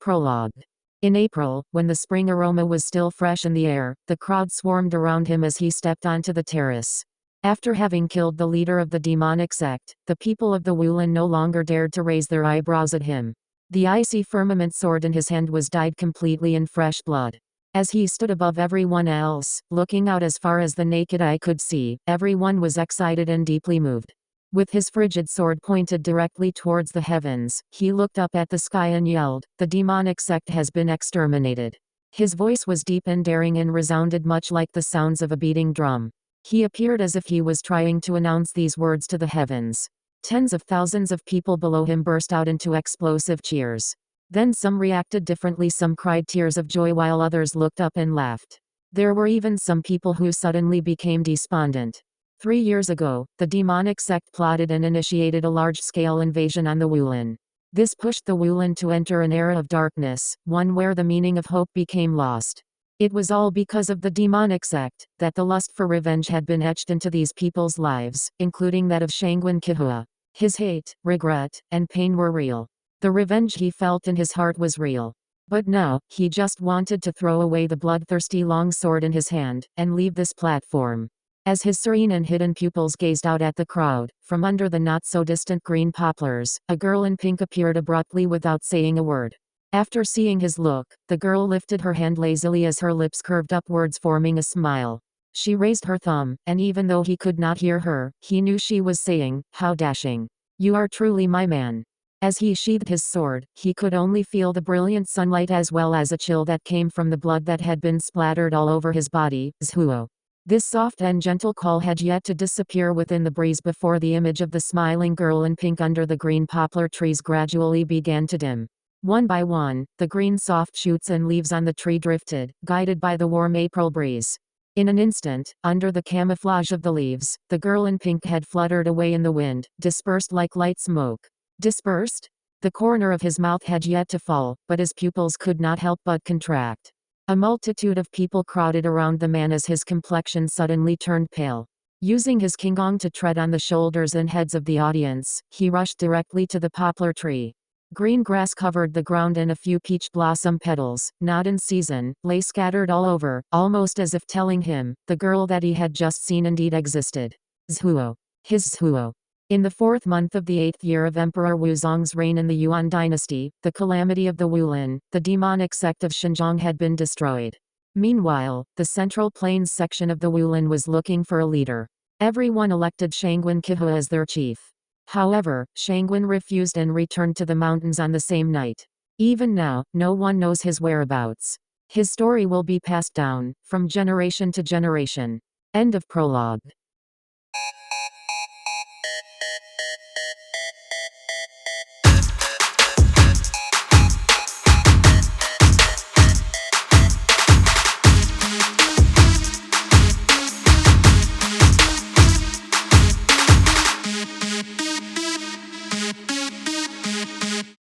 Prologue. In April, when the spring aroma was still fresh in the air, the crowd swarmed around him as he stepped onto the terrace. After having killed the leader of the demonic sect, the people of the Wulan no longer dared to raise their eyebrows at him. The icy firmament sword in his hand was dyed completely in fresh blood. As he stood above everyone else, looking out as far as the naked eye could see, everyone was excited and deeply moved. With his frigid sword pointed directly towards the heavens, he looked up at the sky and yelled, "The demonic sect has been exterminated." His voice was deep and daring and resounded much like the sounds of a beating drum. He appeared as if he was trying to announce these words to the heavens. Tens of thousands of people below him burst out into explosive cheers. Then some reacted differently, some cried tears of joy while others looked up and laughed. There were even some people who suddenly became despondent. 3 years ago, the demonic sect plotted and initiated a large-scale invasion on the Wulan. This pushed the Wulan to enter an era of darkness, one where the meaning of hope became lost. It was all because of the demonic sect, that the lust for revenge had been etched into these people's lives, including that of Ꭲ⎪ᎪNņ. His hate, regret, and pain were real. The revenge he felt in his heart was real. But now, he just wanted to throw away the bloodthirsty long sword in his hand, and leave this platform. As his serene and hidden pupils gazed out at the crowd, from under the not-so-distant green poplars, a girl in pink appeared abruptly without saying a word. After seeing his look, the girl lifted her hand lazily as her lips curved upwards forming a smile. She raised her thumb, and even though he could not hear her, he knew she was saying, "How dashing. You are truly my man." As he sheathed his sword, he could only feel the brilliant sunlight as well as a chill that came from the blood that had been splattered all over his body. Ꭲ⎪. This soft and gentle call had yet to disappear within the breeze before the image of the smiling girl in pink under the green poplar trees gradually began to dim. One by one, the green soft shoots and leaves on the tree drifted, guided by the warm April breeze. In an instant, under the camouflage of the leaves, the girl in pink had fluttered away in the wind, dispersed like light smoke. Dispersed? The corner of his mouth had yet to fall, but his pupils could not help but contract. A multitude of people crowded around the man as his complexion suddenly turned pale. Using his qinggong to tread on the shoulders and heads of the audience, he rushed directly to the poplar tree. Green grass covered the ground and a few peach blossom petals, not in season, lay scattered all over, almost as if telling him, the girl that he had just seen indeed existed. Ꭲ⎪. His Ꭲ⎪. In the 4th month of the 8th year of Emperor Wuzong's reign in the Yuan dynasty, the calamity of the Wulan, the demonic sect of Xinjiang had been destroyed. Meanwhile, the Central Plains section of the Wulan was looking for a leader. Everyone elected Ꭲ⎪ᎪNņ as their chief. However, Ꭲ⎪ᎪN refused and returned to the mountains on the same night. Even now, no one knows his whereabouts. His story will be passed down, from generation to generation. End of prologue.